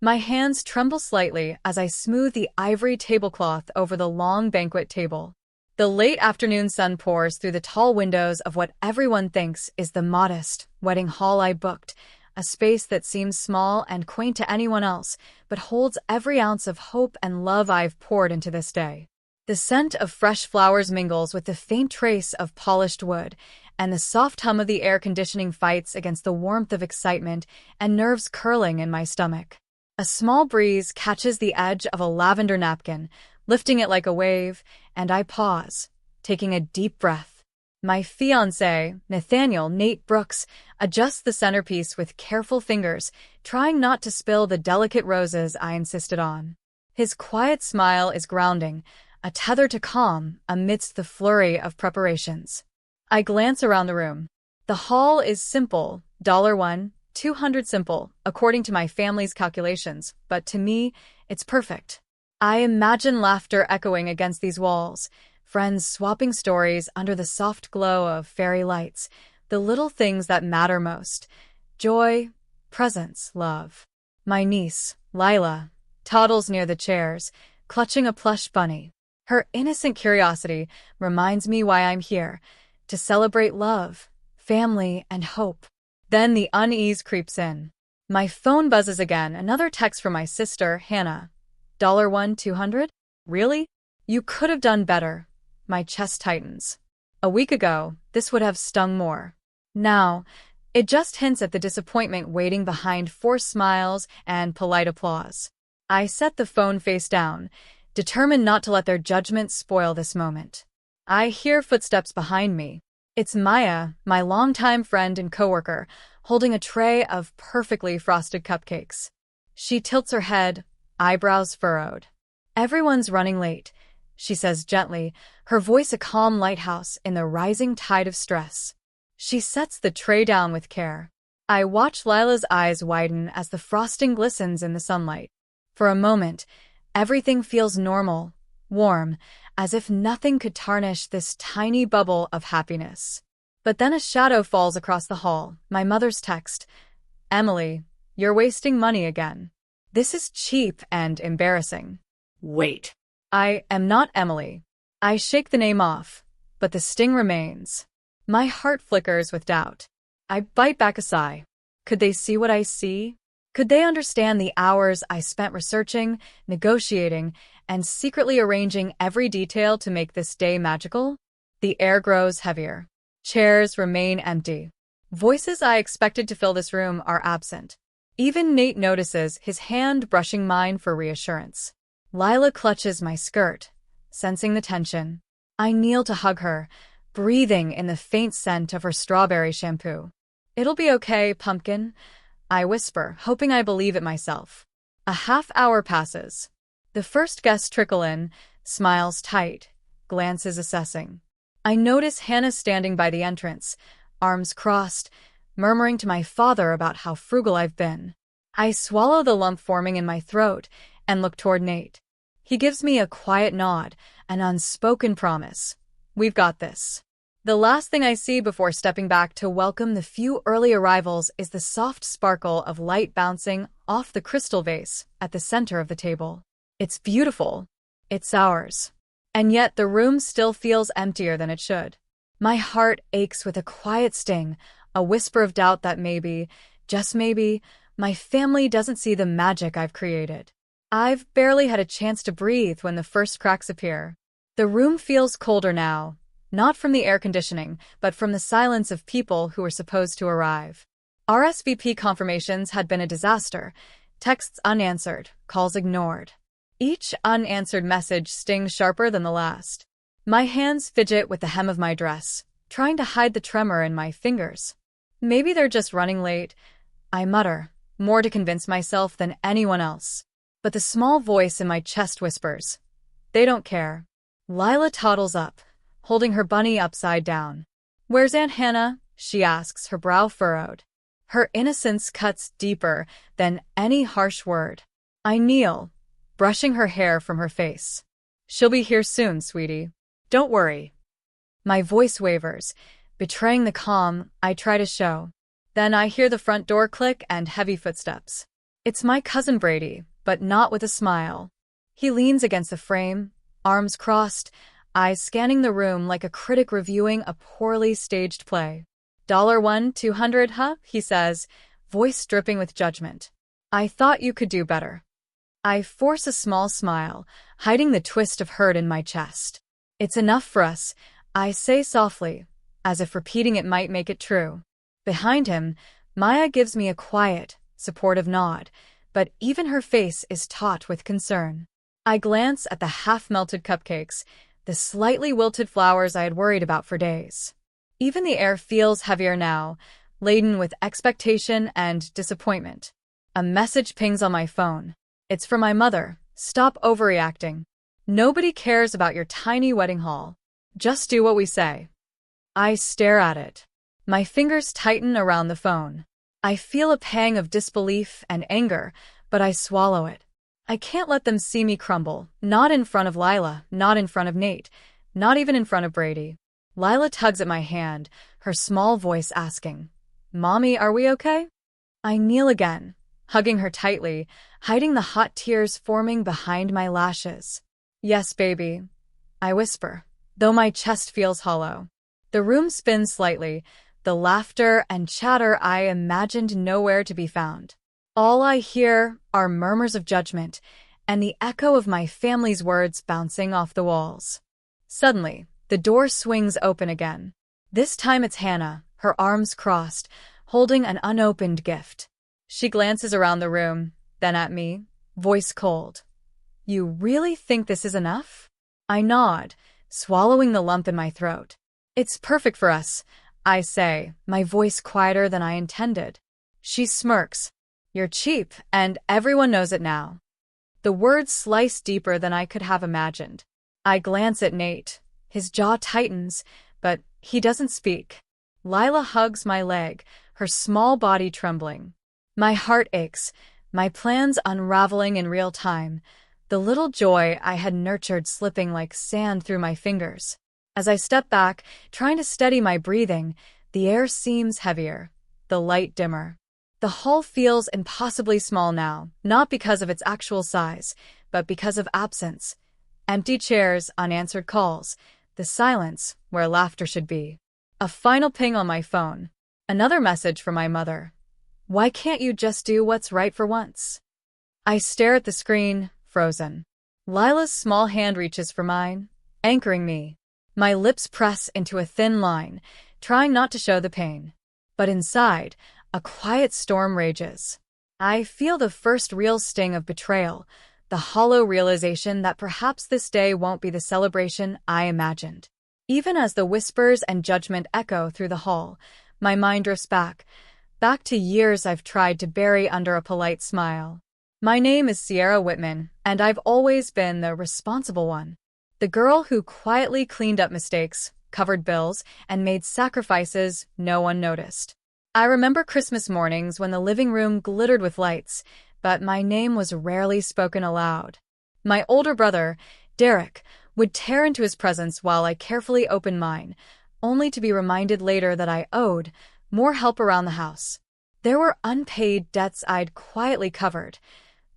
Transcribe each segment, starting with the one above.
My hands tremble slightly as I smooth the ivory tablecloth over the long banquet table. The late afternoon sun pours through the tall windows of what everyone thinks is the modest wedding hall I booked, a space that seems small and quaint to anyone else, but holds every ounce of hope and love I've poured into this day. The scent of fresh flowers mingles with the faint trace of polished wood, and the soft hum of the air conditioning fights against the warmth of excitement and nerves curling in my stomach. A small breeze catches the edge of a lavender napkin, lifting it like a wave, and I pause, taking a deep breath. My fiancé, Nathaniel Nate Brooks, adjusts the centerpiece with careful fingers, trying not to spill the delicate roses I insisted on. His quiet smile is grounding, a tether to calm amidst the flurry of preparations. I glance around the room. The hall is simple, $1,200 simple, according to my family's calculations, but to me, it's perfect. I imagine laughter echoing against these walls, friends swapping stories under the soft glow of fairy lights, the little things that matter most: joy, presence, love. My niece, Lila, toddles near the chairs, clutching a plush bunny. Her innocent curiosity reminds me why I'm here, to celebrate love, family, and hope. Then the unease creeps in. My phone buzzes again, another text from my sister, Hannah. $1,200? Really? You could have done better. My chest tightens. A week ago, this would have stung more. Now, it just hints at the disappointment waiting behind forced smiles and polite applause. I set the phone face down, determined not to let their judgment spoil this moment. I hear footsteps behind me. It's Maya, my longtime friend and coworker, holding a tray of perfectly frosted cupcakes. She tilts her head, eyebrows furrowed. "Everyone's running late," she says gently, her voice a calm lighthouse in the rising tide of stress. She sets the tray down with care. I watch Lila's eyes widen as the frosting glistens in the sunlight. For a moment, everything feels normal, warm, as if nothing could tarnish this tiny bubble of happiness. But then a shadow falls across the hall, my mother's text. "Emily, you're wasting money again. This is cheap and embarrassing." Wait. I am not Emily. I shake the name off, but the sting remains. My heart flickers with doubt. I bite back a sigh. Could they see what I see? Could they understand the hours I spent researching, negotiating, and secretly arranging every detail to make this day magical? The air grows heavier. Chairs remain empty. Voices I expected to fill this room are absent. Even Nate notices, his hand brushing mine for reassurance. Lila clutches my skirt, sensing the tension. I kneel to hug her, breathing in the faint scent of her strawberry shampoo. "It'll be okay, pumpkin," I whisper, hoping I believe it myself. A half-hour passes. The first guests trickle in, smiles tight, glances assessing. I notice Hannah standing by the entrance, arms crossed, murmuring to my father about how frugal I've been. I swallow the lump forming in my throat and look toward Nate. He gives me a quiet nod, an unspoken promise. We've got this. The last thing I see before stepping back to welcome the few early arrivals is the soft sparkle of light bouncing off the crystal vase at the center of the table. It's beautiful. It's ours. And yet the room still feels emptier than it should. My heart aches with a quiet sting, a whisper of doubt that maybe, just maybe, my family doesn't see the magic I've created. I've barely had a chance to breathe when the first cracks appear. The room feels colder now, not from the air conditioning, but from the silence of people who were supposed to arrive. RSVP confirmations had been a disaster, texts unanswered, calls ignored. Each unanswered message stings sharper than the last. My hands fidget with the hem of my dress, trying to hide the tremor in my fingers. Maybe they're just running late, I mutter, more to convince myself than anyone else. But the small voice in my chest whispers, "They don't care." Lila toddles up, holding her bunny upside down. "Where's Aunt Hannah?" she asks, her brow furrowed. Her innocence cuts deeper than any harsh word. I kneel, brushing her hair from her face. "She'll be here soon, sweetie. Don't worry." My voice wavers, betraying the calm I try to show. Then I hear the front door click and heavy footsteps. It's my cousin Brady, but not with a smile. He leans against the frame, arms crossed, eyes scanning the room like a critic reviewing a poorly staged play. $1, 200, huh? He says, voice dripping with judgment. I thought you could do better. I force a small smile, hiding the twist of hurt in my chest. It's enough for us, I say softly, as if repeating it might make it true. Behind him, Maya gives me a quiet, supportive nod, but even her face is taut with concern. I glance at the half-melted cupcakes, the slightly wilted flowers I had worried about for days. Even the air feels heavier now, laden with expectation and disappointment. A message pings on my phone. It's from my mother. Stop overreacting. Nobody cares about your tiny wedding hall. Just do what we say. I stare at it. My fingers tighten around the phone. I feel a pang of disbelief and anger, but I swallow it. I can't let them see me crumble, not in front of Lila, not in front of Nate, not even in front of Brady. Lila tugs at my hand, her small voice asking, Mommy, are we okay? I kneel again, hugging her tightly, hiding the hot tears forming behind my lashes. Yes, baby, I whisper, though my chest feels hollow. The room spins slightly, the laughter and chatter I imagined nowhere to be found. All I hear are murmurs of judgment and the echo of my family's words bouncing off the walls. Suddenly, the door swings open again. This time it's Hannah, her arms crossed, holding an unopened gift. She glances around the room, then at me, voice cold. You really think this is enough? I nod, swallowing the lump in my throat. It's perfect for us, I say, my voice quieter than I intended. She smirks. You're cheap, and everyone knows it now. The words slice deeper than I could have imagined. I glance at Nate. His jaw tightens, but he doesn't speak. Lila hugs my leg, her small body trembling. My heart aches, my plans unraveling in real time, the little joy I had nurtured slipping like sand through my fingers. As I step back, trying to steady my breathing, the air seems heavier, the light dimmer. The hall feels impossibly small now, not because of its actual size, but because of absence. Empty chairs, unanswered calls, the silence where laughter should be. A final ping on my phone. Another message from my mother. Why can't you just do what's right for once? I stare at the screen, frozen. Lila's small hand reaches for mine, anchoring me. My lips press into a thin line, trying not to show the pain. But inside, a quiet storm rages. I feel the first real sting of betrayal, the hollow realization that perhaps this day won't be the celebration I imagined. Even as the whispers and judgment echo through the hall, my mind drifts back to years I've tried to bury under a polite smile. My name is Sierra Whitman, and I've always been the responsible one. The girl who quietly cleaned up mistakes, covered bills, and made sacrifices no one noticed. I remember Christmas mornings when the living room glittered with lights, but my name was rarely spoken aloud. My older brother, Derek, would tear into his presence while I carefully opened mine, only to be reminded later that I owed more help around the house. There were unpaid debts I'd quietly covered.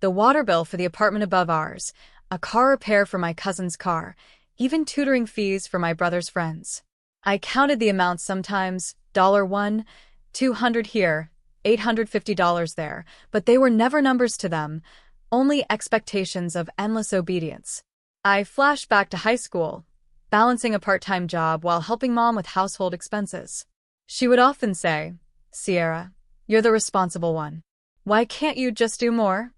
The water bill for the apartment above ours, a car repair for my cousin's car, even tutoring fees for my brother's friends. I counted the amounts sometimes, $1, 200 here, $850 there, but they were never numbers to them, only expectations of endless obedience. I flash back to high school, balancing a part-time job while helping Mom with household expenses. She would often say, Sierra, you're the responsible one. Why can't you just do more?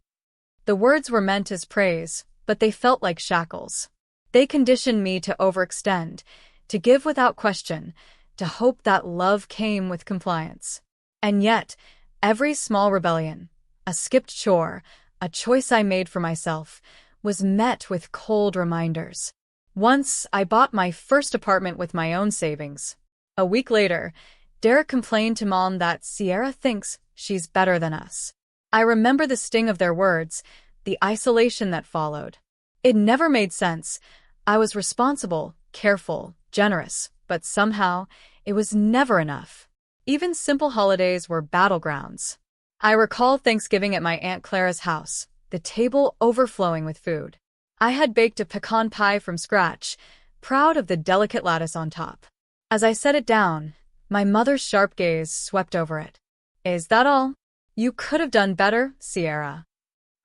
The words were meant as praise, but they felt like shackles. They conditioned me to overextend, to give without question, to hope that love came with compliance. And yet, every small rebellion, a skipped chore, a choice I made for myself, was met with cold reminders. Once, I bought my first apartment with my own savings. A week later, Derek complained to Mom that Sierra thinks she's better than us. I remember the sting of their words, the isolation that followed. It never made sense. I was responsible, careful, generous, but somehow, it was never enough. Even simple holidays were battlegrounds. I recall Thanksgiving at my Aunt Clara's house, the table overflowing with food. I had baked a pecan pie from scratch, proud of the delicate lattice on top. As I set it down, my mother's sharp gaze swept over it. Is that all? You could have done better, Sierra.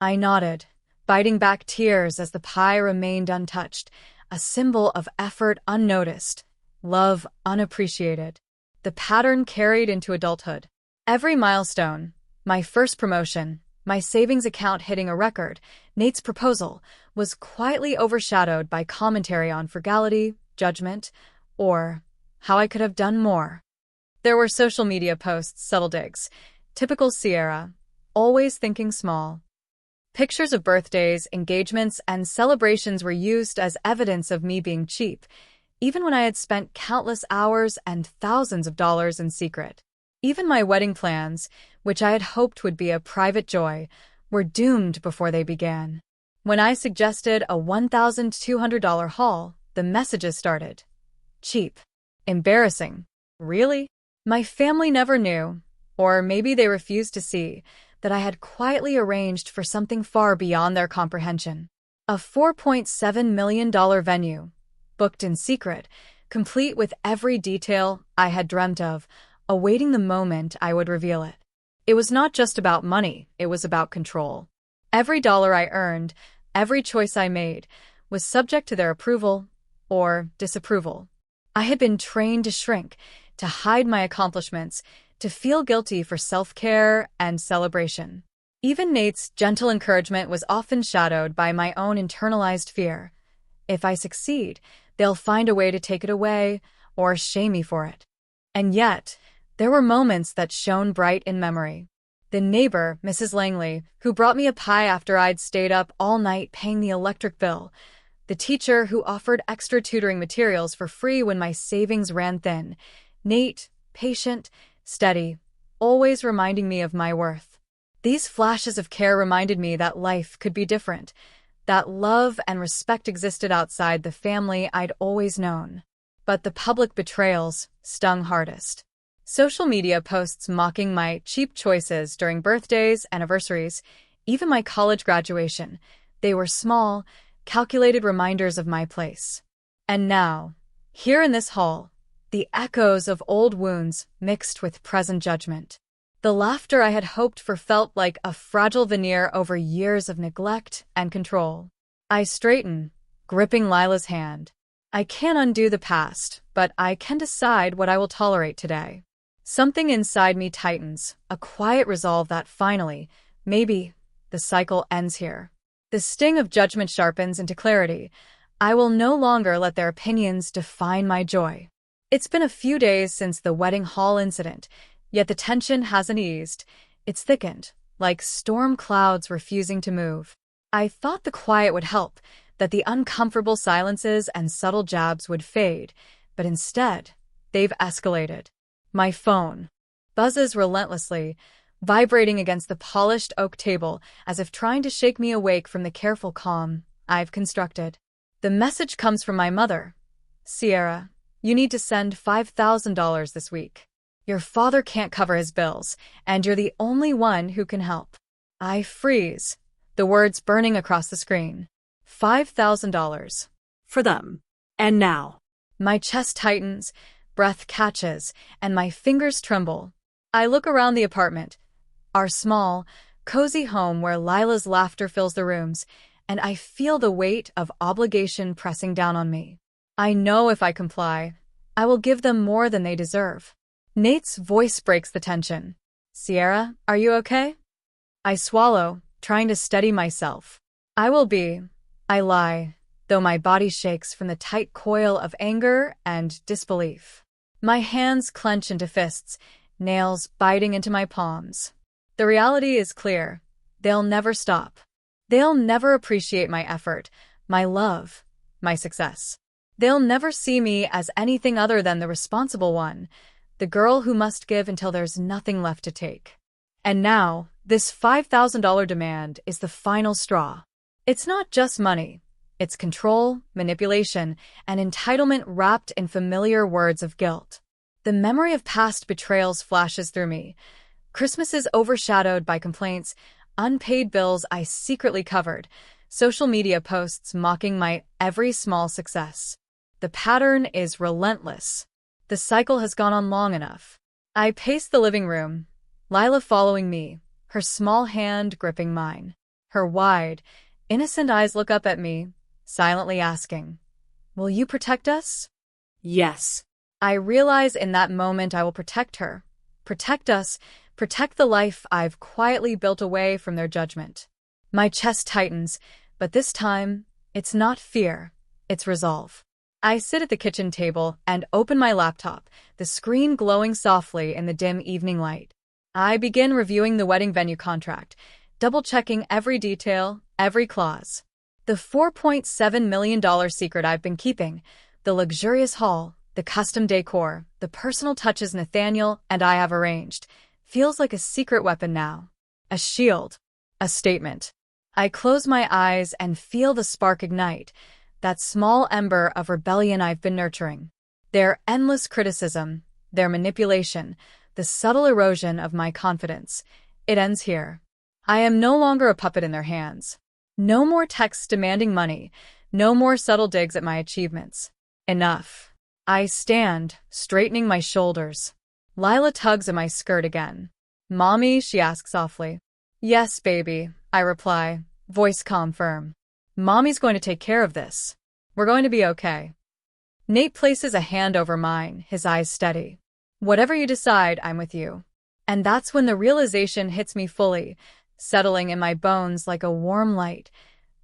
I nodded, biting back tears as the pie remained untouched, a symbol of effort unnoticed, love unappreciated. The pattern carried into adulthood. Every milestone, my first promotion, my savings account hitting a record, Nate's proposal, was quietly overshadowed by commentary on frugality, judgment, or how I could have done more. There were social media posts, subtle digs. Typical Sierra, always thinking small. Pictures of birthdays, engagements, and celebrations were used as evidence of me being cheap, even when I had spent countless hours and thousands of dollars in secret. Even my wedding plans, which I had hoped would be a private joy, were doomed before they began. When I suggested a $1,200 haul, the messages started. Cheap. Embarrassing. Really? My family never knew, or maybe they refused to see, that I had quietly arranged for something far beyond their comprehension. A $4.7 million venue, booked in secret, complete with every detail I had dreamt of, awaiting the moment I would reveal it. It was not just about money, it was about control. Every dollar I earned, every choice I made, was subject to their approval or disapproval. I had been trained to shrink, to hide my accomplishments, to feel guilty for self-care and celebration. Even Nate's gentle encouragement was often shadowed by my own internalized fear. If I succeed, they'll find a way to take it away or shame me for it. And yet, there were moments that shone bright in memory. The neighbor, Mrs. Langley, who brought me a pie after I'd stayed up all night paying the electric bill. The teacher who offered extra tutoring materials for free when my savings ran thin. Nate, patient, steady, always reminding me of my worth. These flashes of care reminded me that life could be different, that love and respect existed outside the family I'd always known. But the public betrayals stung hardest. Social media posts mocking my cheap choices during birthdays, anniversaries, even my college graduation. They were small, calculated reminders of my place. And now, here in this hall, the echoes of old wounds mixed with present judgment. The laughter I had hoped for felt like a fragile veneer over years of neglect and control. I straighten, gripping Lila's hand. I can't undo the past, but I can decide what I will tolerate today. Something inside me tightens, a quiet resolve that finally, maybe, the cycle ends here. The sting of judgment sharpens into clarity. I will no longer let their opinions define my joy. It's been a few days since the wedding hall incident, yet the tension hasn't eased. It's thickened, like storm clouds refusing to move. I thought the quiet would help, that the uncomfortable silences and subtle jabs would fade, but instead, they've escalated. My phone buzzes relentlessly, vibrating against the polished oak table as if trying to shake me awake from the careful calm I've constructed. The message comes from my mother. Sierra, you need to send $5,000 this week. Your father can't cover his bills, and you're the only one who can help. I freeze, the words burning across the screen. $5,000. For them. And now. My chest tightens, breath catches, and my fingers tremble. I look around the apartment, our small, cozy home where Lila's laughter fills the rooms, and I feel the weight of obligation pressing down on me. I know if I comply, I will give them more than they deserve. Nate's voice breaks the tension. Sierra, are you okay? I swallow, trying to steady myself. I will be. I lie, though my body shakes from the tight coil of anger and disbelief. My hands clench into fists, nails biting into my palms. The reality is clear. They'll never stop. They'll never appreciate my effort, my love, my success. They'll never see me as anything other than the responsible one, the girl who must give until there's nothing left to take. And now, this $5,000 demand is the final straw. It's not just money. It's control, manipulation, and entitlement wrapped in familiar words of guilt. The memory of past betrayals flashes through me. Christmas is overshadowed by complaints, unpaid bills I secretly covered, social media posts mocking my every small success. The pattern is relentless. The cycle has gone on long enough. I pace the living room, Lila following me, her small hand gripping mine. Her wide, innocent eyes look up at me, silently asking, "Will you protect us?" Yes. I realize in that moment I will protect her, protect us, protect the life I've quietly built away from their judgment. My chest tightens, but this time, it's not fear, it's resolve. I sit at the kitchen table and open my laptop, the screen glowing softly in the dim evening light. I begin reviewing the wedding venue contract, double-checking every detail, every clause. The $4.7 million secret I've been keeping, the luxurious hall, the custom decor, the personal touches Nathaniel and I have arranged, feels like a secret weapon now. A shield. A statement. I close my eyes and feel the spark ignite, that small ember of rebellion I've been nurturing. Their endless criticism, their manipulation, the subtle erosion of my confidence. It ends here. I am no longer a puppet in their hands. No more texts demanding money, no more subtle digs at my achievements. Enough. I stand, straightening my shoulders. Lila tugs at my skirt again. "Mommy?" she asks softly. "Yes, baby," I reply, voice calm firm. "Mommy's going to take care of this. We're going to be okay." Nate places a hand over mine, his eyes steady. "Whatever you decide, I'm with you." And that's when the realization hits me fully, settling in my bones like a warm light.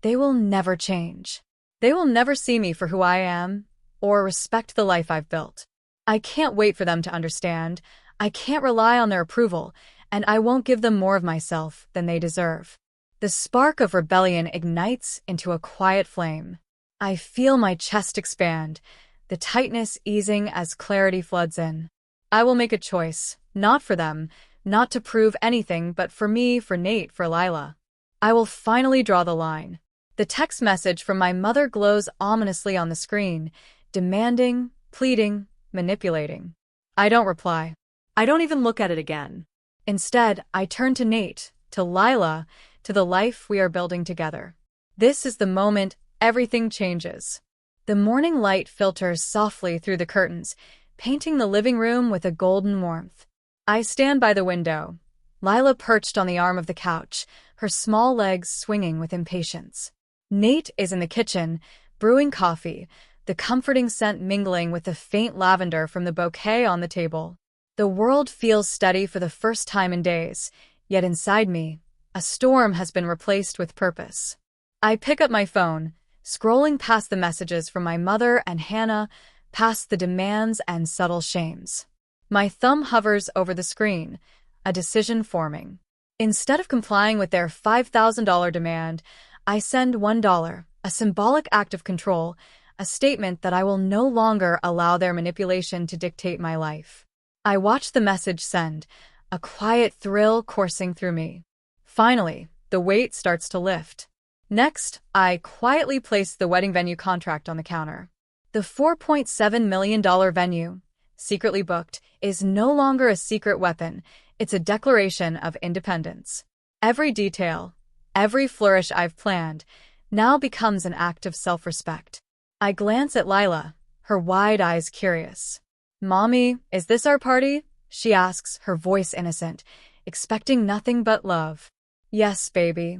They will never change. They will never see me for who I am, or respect the life I've built. I can't wait for them to understand. I can't rely on their approval, and I won't give them more of myself than they deserve. The spark of rebellion ignites into a quiet flame. I feel my chest expand, the tightness easing as clarity floods in. I will make a choice, not for them, not to prove anything, but for me, for Nate, for Lila. I will finally draw the line. The text message from my mother glows ominously on the screen, demanding, pleading, manipulating. I don't reply. I don't even look at it again. Instead, I turn to Nate, to Lila, to the life we are building together. This is the moment everything changes. The morning light filters softly through the curtains, painting the living room with a golden warmth. I stand by the window, Lila perched on the arm of the couch, her small legs swinging with impatience. Nate is in the kitchen, brewing coffee, the comforting scent mingling with the faint lavender from the bouquet on the table. The world feels steady for the first time in days, yet inside me, a storm has been replaced with purpose. I pick up my phone, scrolling past the messages from my mother and Hannah, past the demands and subtle shames. My thumb hovers over the screen, a decision forming. Instead of complying with their $5,000 demand, I send $1, a symbolic act of control, a statement that I will no longer allow their manipulation to dictate my life. I watch the message send, a quiet thrill coursing through me. Finally, the weight starts to lift. Next, I quietly place the wedding venue contract on the counter. The $4.7 million venue, secretly booked, is no longer a secret weapon, it's a declaration of independence. Every detail, every flourish I've planned, now becomes an act of self-respect. I glance at Lila, her wide eyes curious. "Mommy, is this our party?" she asks, her voice innocent, expecting nothing but love. "Yes, baby,"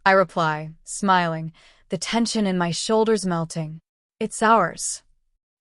I reply, smiling, the tension in my shoulders melting. "It's ours."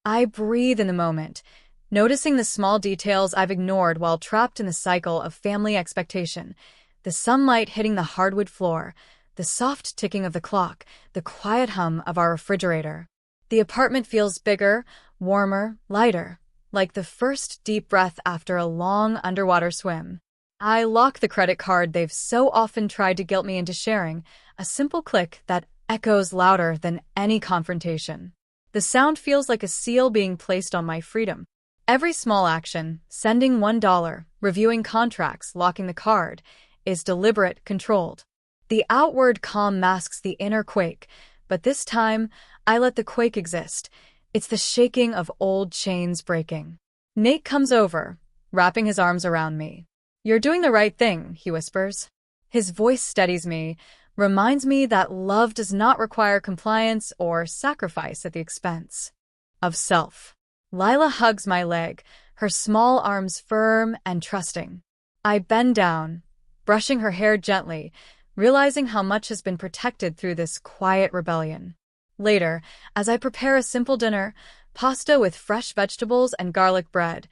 I breathe in the moment, noticing the small details I've ignored while trapped in the cycle of family expectation. The sunlight hitting the hardwood floor, the soft ticking of the clock, the quiet hum of our refrigerator. The apartment feels bigger, warmer, lighter, like the first deep breath after a long underwater swim. I lock the credit card they've so often tried to guilt me into sharing, a simple click that echoes louder than any confrontation. The sound feels like a seal being placed on my freedom. Every small action, sending $1, reviewing contracts, locking the card, is deliberate, controlled. The outward calm masks the inner quake, but this time, I let the quake exist. It's the shaking of old chains breaking. Nate comes over, wrapping his arms around me. "You're doing the right thing," he whispers. His voice steadies me, reminds me that love does not require compliance or sacrifice at the expense of self. Lila hugs my leg, her small arms firm and trusting. I bend down, brushing her hair gently, realizing how much has been protected through this quiet rebellion. Later, as I prepare a simple dinner, pasta with fresh vegetables and garlic bread,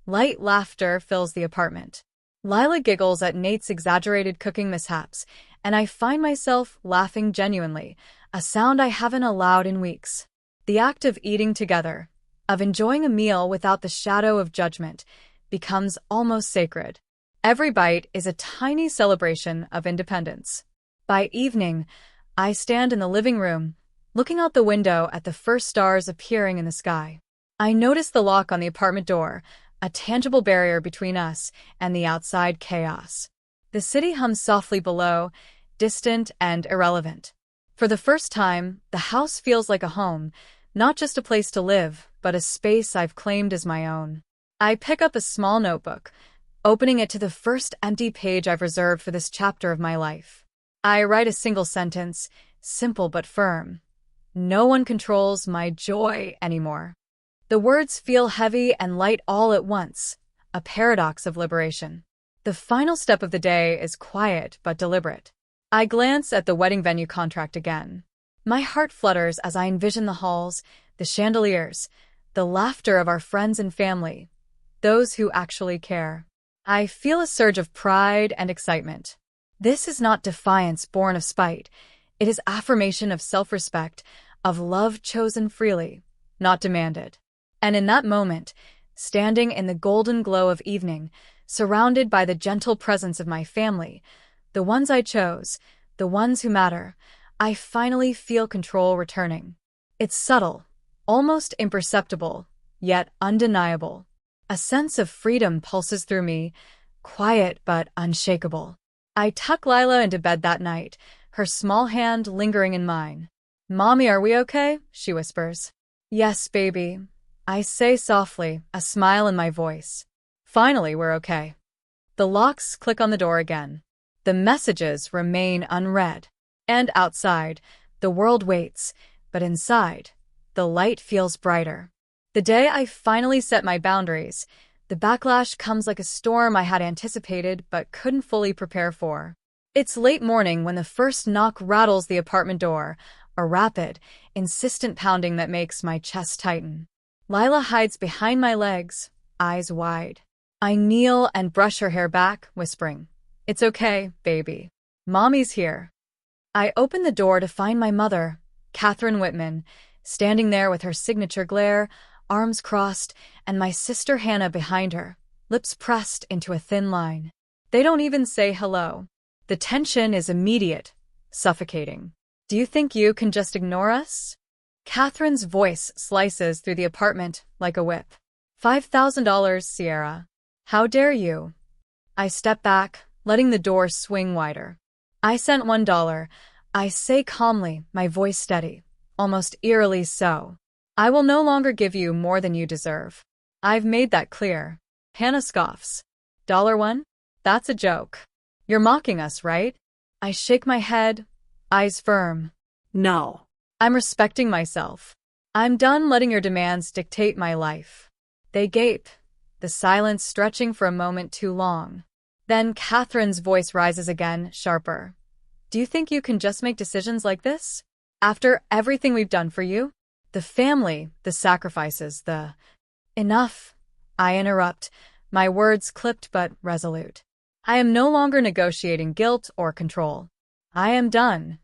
light laughter fills the apartment. Lila giggles at Nate's exaggerated cooking mishaps, and I find myself laughing genuinely, a sound I haven't allowed in weeks. The act of eating together, of enjoying a meal without the shadow of judgment, becomes almost sacred. Every bite is a tiny celebration of independence. By evening, I stand in the living room, looking out the window at the first stars appearing in the sky. I notice the lock on the apartment door, a tangible barrier between us and the outside chaos. The city hums softly below, distant and irrelevant. For the first time, the house feels like a home, not just a place to live, but a space I've claimed as my own. I pick up a small notebook, opening it to the first empty page I've reserved for this chapter of my life. I write a single sentence, simple but firm. No one controls my joy anymore. The words feel heavy and light all at once, a paradox of liberation. The final step of the day is quiet but deliberate. I glance at the wedding venue contract again. My heart flutters as I envision the halls, the chandeliers, the laughter of our friends and family, those who actually care. I feel a surge of pride and excitement. This is not defiance born of spite. It is affirmation of self-respect, of love chosen freely, not demanded. And in that moment, standing in the golden glow of evening, surrounded by the gentle presence of my family, the ones I chose, the ones who matter, I finally feel control returning. It's subtle, almost imperceptible, yet undeniable. A sense of freedom pulses through me, quiet but unshakable. I tuck Lila into bed that night, her small hand lingering in mine. "Mommy, are we okay?" she whispers. "Yes, baby," I say softly, a smile in my voice. Finally, we're okay. The locks click on the door again. The messages remain unread. And outside, the world waits, but inside, the light feels brighter. The day I finally set my boundaries, the backlash comes like a storm I had anticipated but couldn't fully prepare for. It's late morning when the first knock rattles the apartment door, a rapid, insistent pounding that makes my chest tighten. Lila hides behind my legs, eyes wide. I kneel and brush her hair back, whispering, "It's okay, baby. Mommy's here." I open the door to find my mother, Catherine Whitman, standing there with her signature glare, arms crossed, and my sister Hannah behind her, lips pressed into a thin line. They don't even say hello. The tension is immediate, suffocating. "Do you think you can just ignore us?" Catherine's voice slices through the apartment like a whip. $5,000, Sierra. How dare you? I step back, letting the door swing wider. "I sent $1, I say calmly, my voice steady, almost eerily so. "I will no longer give you more than you deserve. I've made that clear." Hannah scoffs. $1? That's a joke. You're mocking us, right? I shake my head, eyes firm. No. I'm respecting myself. I'm done letting your demands dictate my life. They gape, the silence stretching for a moment too long. Then Catherine's voice rises again, sharper. "Do you think you can just make decisions like this? After everything we've done for you? The family, the sacrifices, the—" "Enough," I interrupt, my words clipped but resolute. I am no longer negotiating guilt or control. I am done.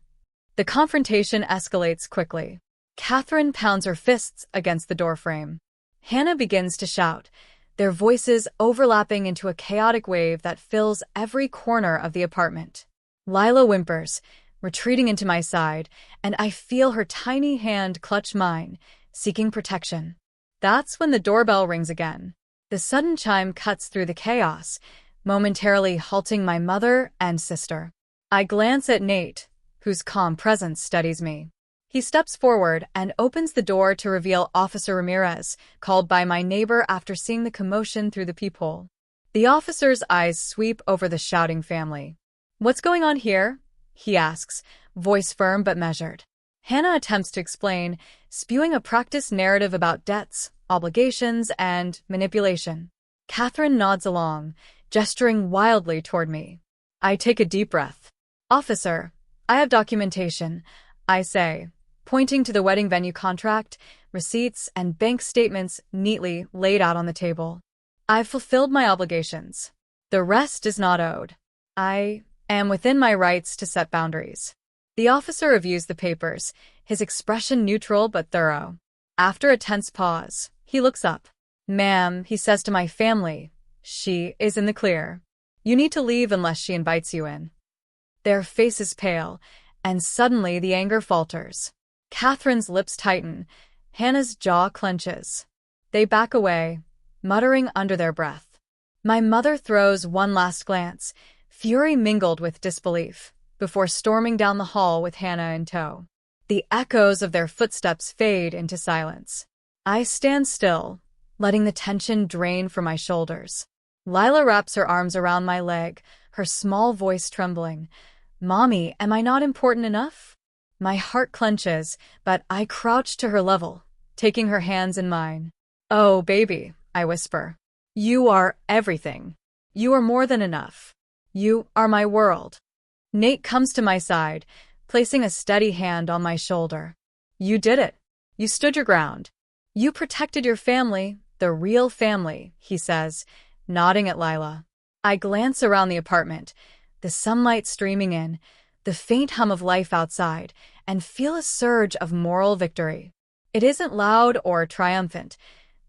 The confrontation escalates quickly. Catherine pounds her fists against the doorframe. Hannah begins to shout, their voices overlapping into a chaotic wave that fills every corner of the apartment. Lila whimpers, retreating into my side, and I feel her tiny hand clutch mine, seeking protection. That's when the doorbell rings again. The sudden chime cuts through the chaos, momentarily halting my mother and sister. I glance at Nate, whose calm presence steadies me. He steps forward and opens the door to reveal Officer Ramirez, called by my neighbor after seeing the commotion through the peephole. The officer's eyes sweep over the shouting family. "What's going on here?" he asks, voice firm but measured. Hannah attempts to explain, spewing a practiced narrative about debts, obligations, and manipulation. Catherine nods along, gesturing wildly toward me. I take a deep breath. "Officer, I have documentation," I say, pointing to the wedding venue contract, receipts, and bank statements neatly laid out on the table. "I've fulfilled my obligations. The rest is not owed. I am within my rights to set boundaries." The officer reviews the papers, his expression neutral but thorough. After a tense pause, he looks up. "Ma'am," he says to my family, "she is in the clear. You need to leave unless she invites you in." Their faces pale, and suddenly the anger falters. Catherine's lips tighten, Hannah's jaw clenches. They back away, muttering under their breath. My mother throws one last glance, fury mingled with disbelief, before storming down the hall with Hannah in tow. The echoes of their footsteps fade into silence. I stand still, letting the tension drain from my shoulders. Lila wraps her arms around my leg, her small voice trembling. "Mommy, am I not important enough?" My heart clenches, but I crouch to her level, taking her hands in mine. "Oh, baby," I whisper. "You are everything. You are more than enough. You are my world." Nate comes to my side, placing a steady hand on my shoulder. "You did it. You stood your ground. You protected your family, the real family," he says, nodding at Lila. I glance around the apartment, the sunlight streaming in, the faint hum of life outside, and feel a surge of moral victory. It isn't loud or triumphant.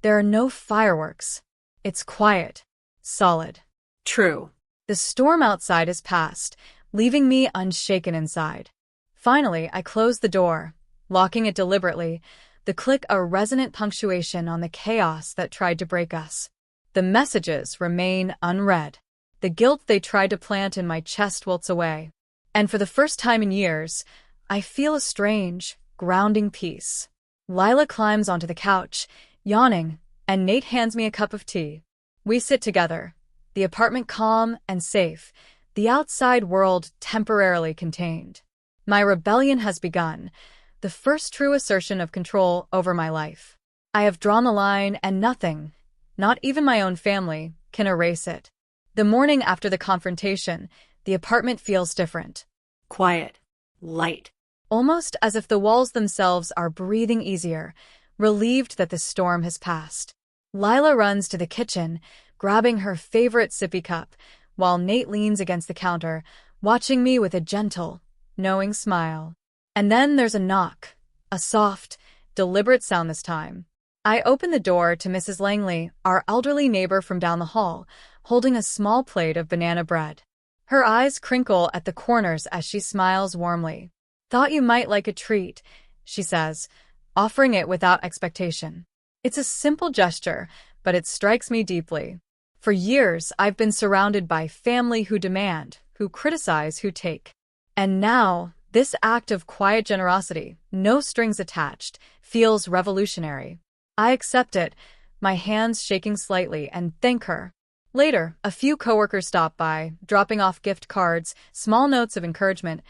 There are no fireworks. It's quiet, solid, true. The storm outside has passed, leaving me unshaken inside. Finally, I close the door, locking it deliberately, the click a resonant punctuation on the chaos that tried to break us. The messages remain unread. The guilt they tried to plant in my chest wilts away. And for the first time in years, I feel a strange, grounding peace. Lila climbs onto the couch, yawning, and Nate hands me a cup of tea. We sit together, the apartment calm and safe, the outside world temporarily contained. My rebellion has begun, the first true assertion of control over my life. I have drawn the line, and nothing, not even my own family, can erase it. The morning after the confrontation, the apartment feels different. Quiet, light. Almost as if the walls themselves are breathing easier, relieved that the storm has passed. Lila runs to the kitchen, grabbing her favorite sippy cup, while Nate leans against the counter, watching me with a gentle, knowing smile. And then there's a knock, a soft, deliberate sound this time. I open the door to Mrs. Langley, our elderly neighbor from down the hall, holding a small plate of banana bread. Her eyes crinkle at the corners as she smiles warmly. "Thought you might like a treat," she says, offering it without expectation. It's a simple gesture, but it strikes me deeply. For years, I've been surrounded by family who demand, who criticize, who take. And now, this act of quiet generosity, no strings attached, feels revolutionary. I accept it, my hands shaking slightly, and thank her. Later, a few coworkers stop by, dropping off gift cards, small notes of encouragement,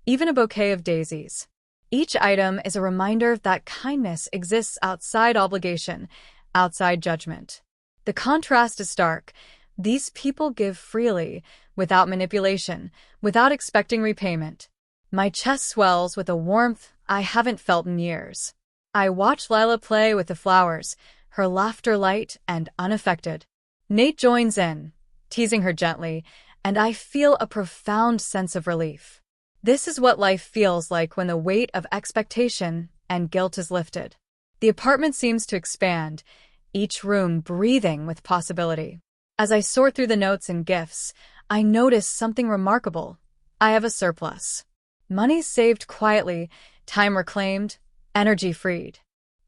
even a bouquet of daisies. Each item is a reminder that kindness exists outside obligation, outside judgment. The contrast is stark. These people give freely, without manipulation, without expecting repayment. My chest swells with a warmth I haven't felt in years. I watch Lila play with the flowers, her laughter light and unaffected. Nate joins in, teasing her gently, and I feel a profound sense of relief. This is what life feels like when the weight of expectation and guilt is lifted. The apartment seems to expand, each room breathing with possibility. As I sort through the notes and gifts, I notice something remarkable. I have a surplus. Money saved quietly, time reclaimed, energy freed.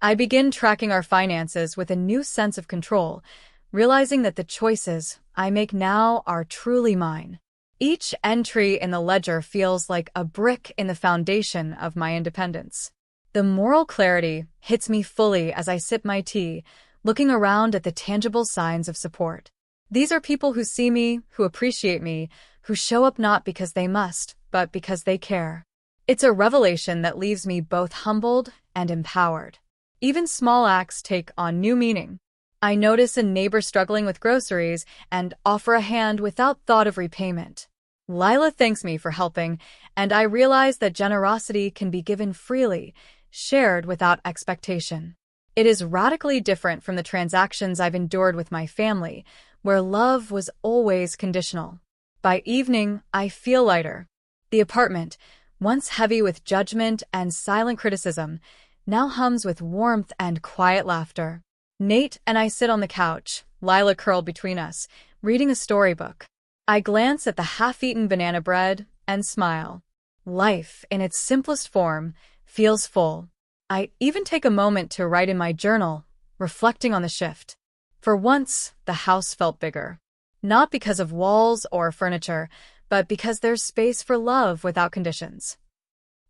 I begin tracking our finances with a new sense of control, realizing that the choices I make now are truly mine. Each entry in the ledger feels like a brick in the foundation of my independence. The moral clarity hits me fully as I sip my tea, looking around at the tangible signs of support. These are people who see me, who appreciate me, who show up not because they must, but because they care. It's a revelation that leaves me both humbled and empowered. Even small acts take on new meaning. I notice a neighbor struggling with groceries and offer a hand without thought of repayment. Lila thanks me for helping, and I realize that generosity can be given freely, shared without expectation. It is radically different from the transactions I've endured with my family, where love was always conditional. By evening, I feel lighter. The apartment, once heavy with judgment and silent criticism, now hums with warmth and quiet laughter. Nate and I sit on the couch, Lila curled between us, reading a storybook. I glance at the half-eaten banana bread and smile. Life, in its simplest form, feels full. I even take a moment to write in my journal, reflecting on the shift. For once, the house felt bigger. Not because of walls or furniture, but because there's space for love without conditions.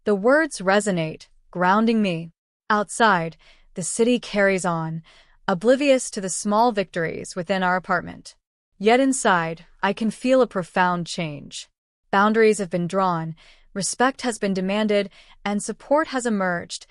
The words resonate, grounding me. Outside, the city carries on, oblivious to the small victories within our apartment. Yet inside, I can feel a profound change. Boundaries have been drawn, respect has been demanded, and support has emerged,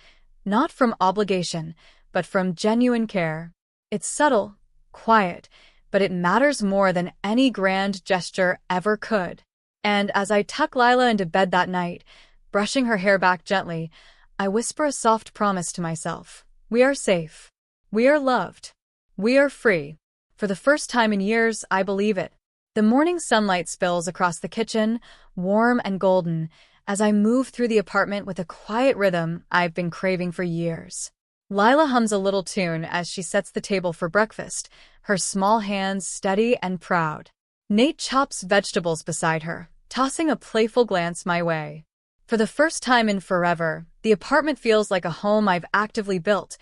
not from obligation, but from genuine care. It's subtle, quiet, but it matters more than any grand gesture ever could. And as I tuck Lila into bed that night, brushing her hair back gently, I whisper a soft promise to myself. We are safe. We are loved. We are free. For the first time in years, I believe it. The morning sunlight spills across the kitchen, warm and golden, as I move through the apartment with a quiet rhythm I've been craving for years. Lila hums a little tune as she sets the table for breakfast, her small hands steady and proud. Nate chops vegetables beside her, tossing a playful glance my way. For the first time in forever, the apartment feels like a home I've actively built,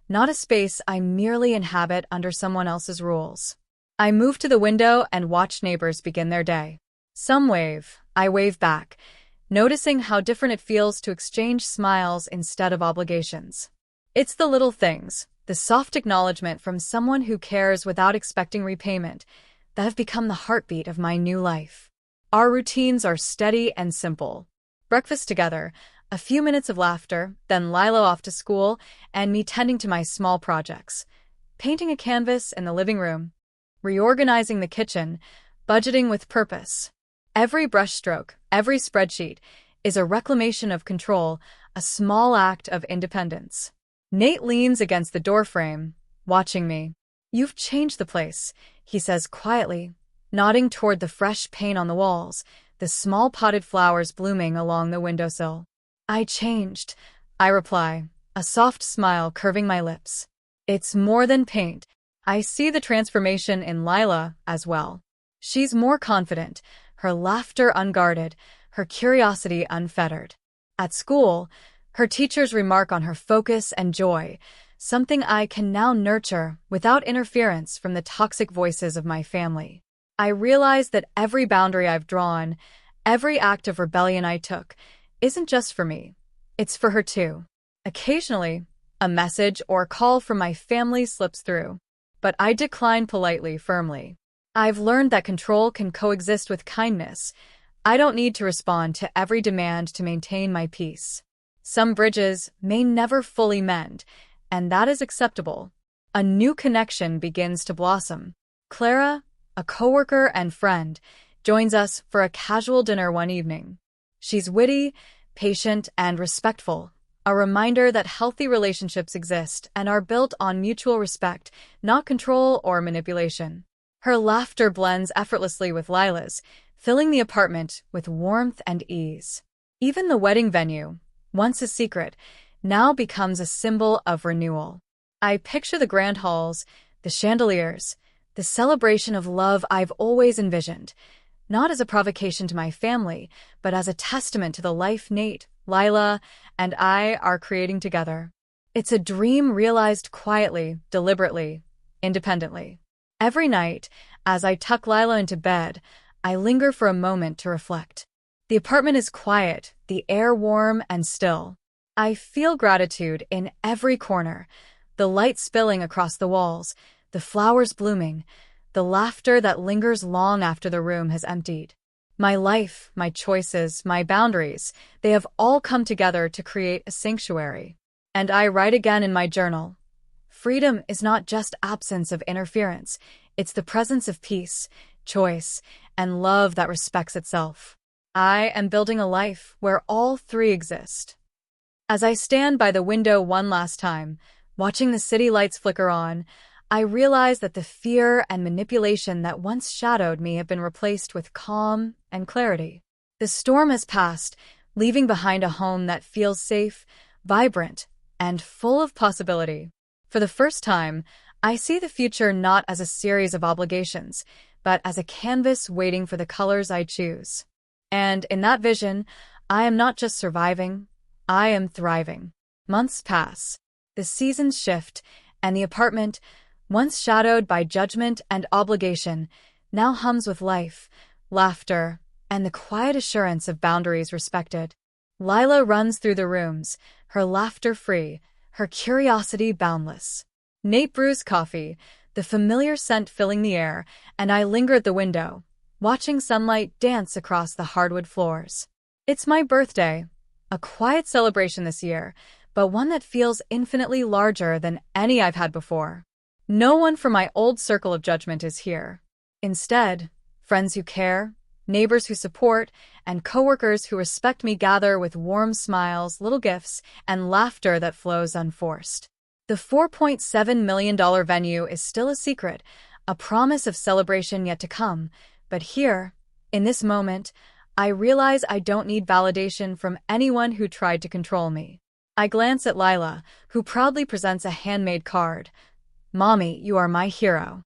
not a space I merely inhabit under someone else's rules. I move to the window and watch neighbors begin their day. Some wave, I wave back, noticing how different it feels to exchange smiles instead of obligations. It's the little things, the soft acknowledgement from someone who cares without expecting repayment, that have become the heartbeat of my new life. Our routines are steady and simple. Breakfast together, a few minutes of laughter, then Lila off to school, and me tending to my small projects. Painting a canvas in the living room, reorganizing the kitchen, budgeting with purpose. Every brushstroke, every spreadsheet, is a reclamation of control, a small act of independence. Nate leans against the doorframe, watching me. You've changed the place, he says quietly, nodding toward the fresh paint on the walls, the small potted flowers blooming along the windowsill. I changed, I reply, a soft smile curving my lips. It's more than paint. I see the transformation in Lila as well. She's more confident, her laughter unguarded, her curiosity unfettered. At school, her teachers remark on her focus and joy, something I can now nurture without interference from the toxic voices of my family. I realize that every boundary I've drawn, every act of rebellion I took, isn't just for me. It's for her too. Occasionally, a message or call from my family slips through, but I decline politely, firmly. I've learned that control can coexist with kindness. I don't need to respond to every demand to maintain my peace. Some bridges may never fully mend, and that is acceptable. A new connection begins to blossom. Clara, a coworker and friend, joins us for a casual dinner one evening. She's witty, patient, and respectful, a reminder that healthy relationships exist and are built on mutual respect, not control or manipulation. Her laughter blends effortlessly with Lila's, filling the apartment with warmth and ease. Even the wedding venue, once a secret, now becomes a symbol of renewal. I picture the grand halls, the chandeliers, the celebration of love I've always envisioned, not as a provocation to my family, but as a testament to the life Nate, Lila, and I are creating together. It's a dream realized quietly, deliberately, independently. Every night, as I tuck Lila into bed, I linger for a moment to reflect. The apartment is quiet, the air warm and still. I feel gratitude in every corner, the light spilling across the walls, the flowers blooming, the laughter that lingers long after the room has emptied. My life, my choices, my boundaries, they have all come together to create a sanctuary. And I write again in my journal, freedom is not just absence of interference, it's the presence of peace, choice, and love that respects itself. I am building a life where all three exist. As I stand by the window one last time, watching the city lights flicker on, I realize that the fear and manipulation that once shadowed me have been replaced with calm and clarity. The storm has passed, leaving behind a home that feels safe, vibrant, and full of possibility. For the first time, I see the future not as a series of obligations, but as a canvas waiting for the colors I choose. And in that vision, I am not just surviving, I am thriving. Months pass, the seasons shift, and the apartment, once shadowed by judgment and obligation, now hums with life, laughter, and the quiet assurance of boundaries respected. Lila runs through the rooms, her laughter free, her curiosity boundless. Nate brews coffee, the familiar scent filling the air, and I linger at the window, watching sunlight dance across the hardwood floors. It's my birthday, a quiet celebration this year, but one that feels infinitely larger than any I've had before. No one from my old circle of judgment is here. Instead, friends who care, neighbors who support, and coworkers who respect me gather with warm smiles, little gifts, and laughter that flows unforced. The $4.7 million venue is still a secret, a promise of celebration yet to come, but here, in this moment, I realize I don't need validation from anyone who tried to control me. I glance at Lila, who proudly presents a handmade card. Mommy, you are my hero.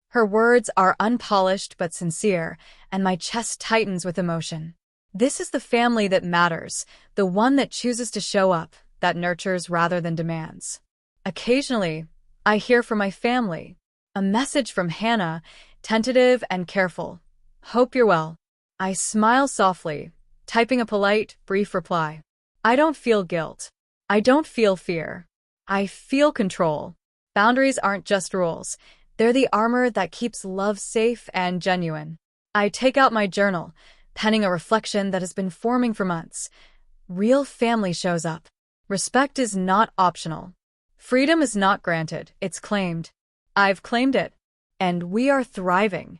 Her words are unpolished but sincere, and my chest tightens with emotion. This is the family that matters, the one that chooses to show up, that nurtures rather than demands. Occasionally, I hear from my family. A message from Hannah, tentative and careful. Hope you're well. I smile softly, typing a polite, brief reply. I don't feel guilt. I don't feel fear. I feel control. Boundaries aren't just rules. They're the armor that keeps love safe and genuine. I take out my journal, penning a reflection that has been forming for months. Real family shows up. Respect is not optional. Freedom is not granted, it's claimed. I've claimed it. And we are thriving.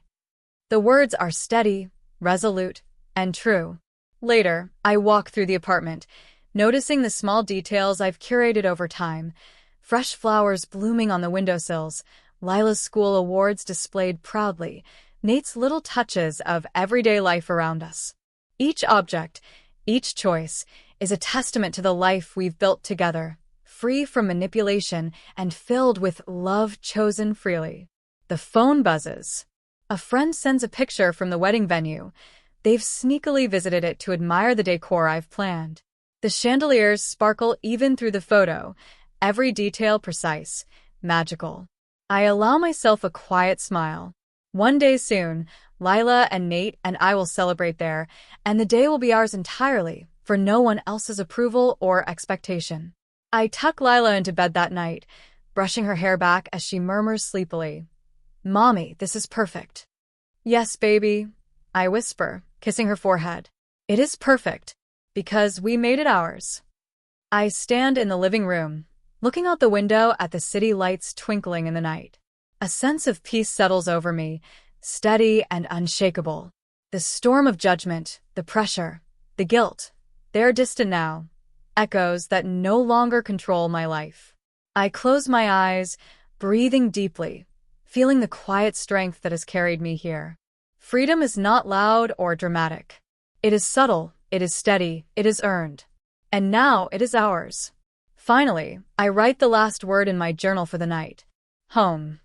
The words are steady, resolute, and true. Later, I walk through the apartment, noticing the small details I've curated over time. Fresh flowers blooming on the windowsills, Lila's school awards displayed proudly, Nate's little touches of everyday life around us. Each object, each choice, is a testament to the life we've built together, free from manipulation and filled with love chosen freely. The phone buzzes. A friend sends a picture from the wedding venue. They've sneakily visited it to admire the decor I've planned. The chandeliers sparkle even through the photo, every detail precise, magical. I allow myself a quiet smile. One day soon, Lila and Nate and I will celebrate there, and the day will be ours entirely, for no one else's approval or expectation. I tuck Lila into bed that night, brushing her hair back as she murmurs sleepily, "Mommy, this is perfect." "Yes, baby," I whisper, kissing her forehead. "It is perfect, because we made it ours." I stand in the living room, looking out the window at the city lights twinkling in the night. A sense of peace settles over me, steady and unshakable. The storm of judgment, the pressure, the guilt, they're distant now, echoes that no longer control my life. I close my eyes, breathing deeply, feeling the quiet strength that has carried me here. Freedom is not loud or dramatic. It is subtle, it is steady, it is earned. And now it is ours. Finally, I write the last word in my journal for the night. Home.